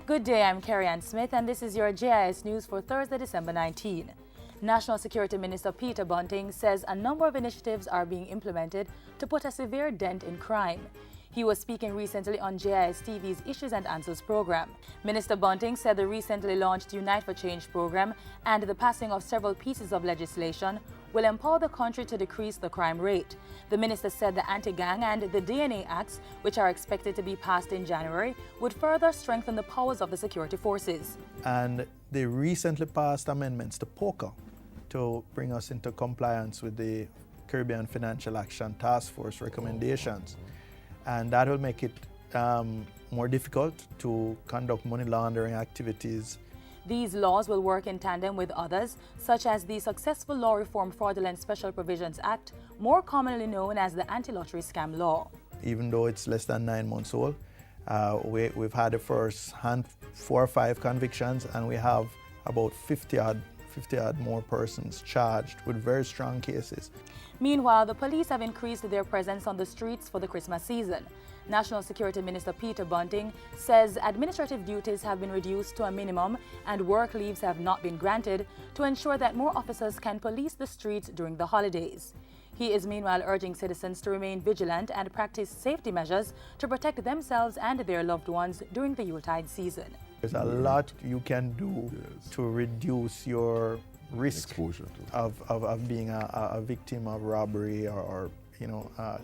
Good day, I'm Carrie-Ann Smith, and this is your JIS News for Thursday, December 19. National Security Minister Peter Bunting says a number of initiatives are being implemented to put a severe dent in crime. He was speaking recently on JIS TV's Issues and Answers program. Minister Bunting said the recently launched Unite for Change program and the passing of several pieces of legislation will empower the country to decrease the crime rate. The minister said the anti-gang and the DNA acts, which are expected to be passed in January, would further strengthen the powers of the security forces. And they recently passed amendments to POCA to bring us into compliance with the Caribbean Financial Action Task Force recommendations. And that will make it more difficult to conduct money laundering activities. These laws will work in tandem with others, such as the successful Law Reform Fraudulent Special Provisions Act, more commonly known as the Anti-Lottery Scam Law. Even though it's less than 9 months old, we've had the first 4 or 5 convictions, and we have about 50 odd more persons charged with very strong cases. Meanwhile, the police have increased their presence on the streets for the Christmas season. National Security Minister Peter Bunting says administrative duties have been reduced to a minimum and work leaves have not been granted to ensure that more officers can police the streets during the holidays. He is meanwhile urging citizens to remain vigilant and practice safety measures to protect themselves and their loved ones during the Yuletide season. There's a lot you can do to reduce your risk of being a victim of robbery or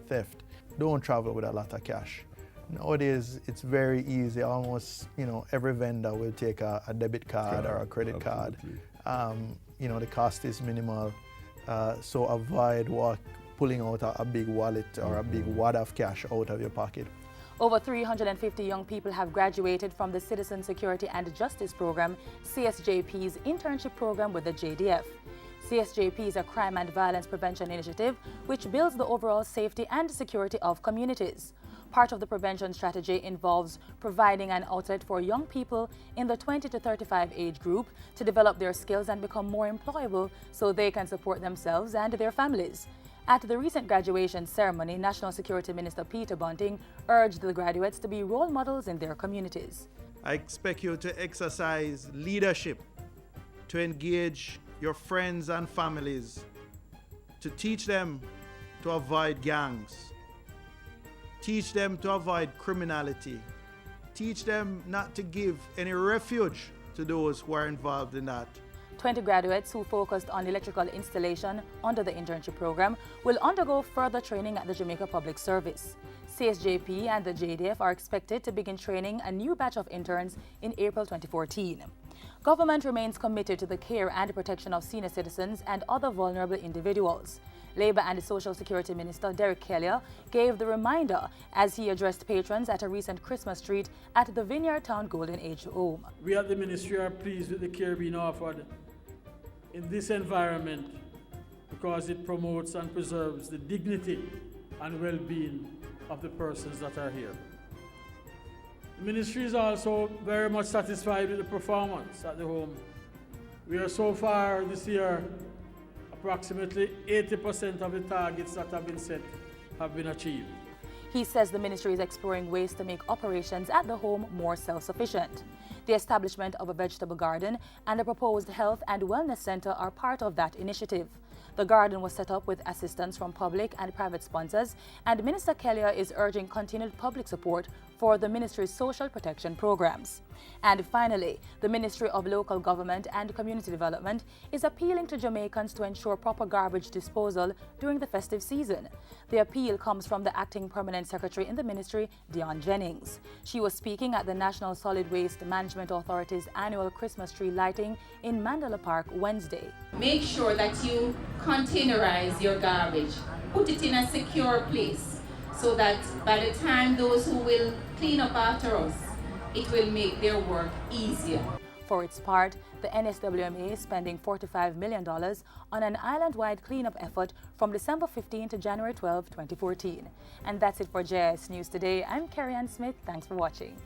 theft. Don't travel with a lot of cash. Nowadays, it's very easy. Almost, every vendor will take a debit card or a credit card. The cost is minimal, so avoid pulling out a big wallet or a big wad of cash out of your pocket. Over 350 young people have graduated from the Citizen Security and Justice Program, CSJP's internship program with the JDF. CSJP is a crime and violence prevention initiative which builds the overall safety and security of communities. Part of the prevention strategy involves providing an outlet for young people in the 20 to 35 age group to develop their skills and become more employable so they can support themselves and their families. At the recent graduation ceremony, National Security Minister Peter Bunting urged the graduates to be role models in their communities. I expect you to exercise leadership, to engage your friends and families, to teach them to avoid gangs, teach them to avoid criminality, teach them not to give any refuge to those who are involved in that. 20 graduates who focused on electrical installation under the internship program will undergo further training at the Jamaica Public Service. CSJP and the JDF are expected to begin training a new batch of interns in April 2014. Government remains committed to the care and protection of senior citizens and other vulnerable individuals. Labour and Social Security Minister Derek Kelly gave the reminder as he addressed patrons at a recent Christmas treat at the Vineyard Town Golden Age Home. We at the Ministry are pleased with the care being offered in this environment because it promotes and preserves the dignity and well-being of the persons that are here. The Ministry is also very much satisfied with the performance at the home. We are so far this year, approximately 80% of the targets that have been set have been achieved. He says the ministry is exploring ways to make operations at the home more self-sufficient. The establishment of a vegetable garden and a proposed health and wellness center are part of that initiative. The garden was set up with assistance from public and private sponsors, and Minister Kelly is urging continued public support for the ministry's social protection programs. And finally, the Ministry of Local Government and Community Development is appealing to Jamaicans to ensure proper garbage disposal during the festive season. The appeal comes from the Acting Permanent Secretary in the ministry, Dion Jennings. She was speaking at the National Solid Waste Management Authority's annual Christmas tree lighting in Mandela Park Wednesday. Make sure that you containerize your garbage. Put it in a secure place so that by the time those who will clean up after us, it will make their work easier. For its part, the NSWMA is spending $45 million on an island-wide cleanup effort from December 15 to January 12, 2014. And that's it for JIS News today. I'm Carrie-Ann Smith. Thanks for watching.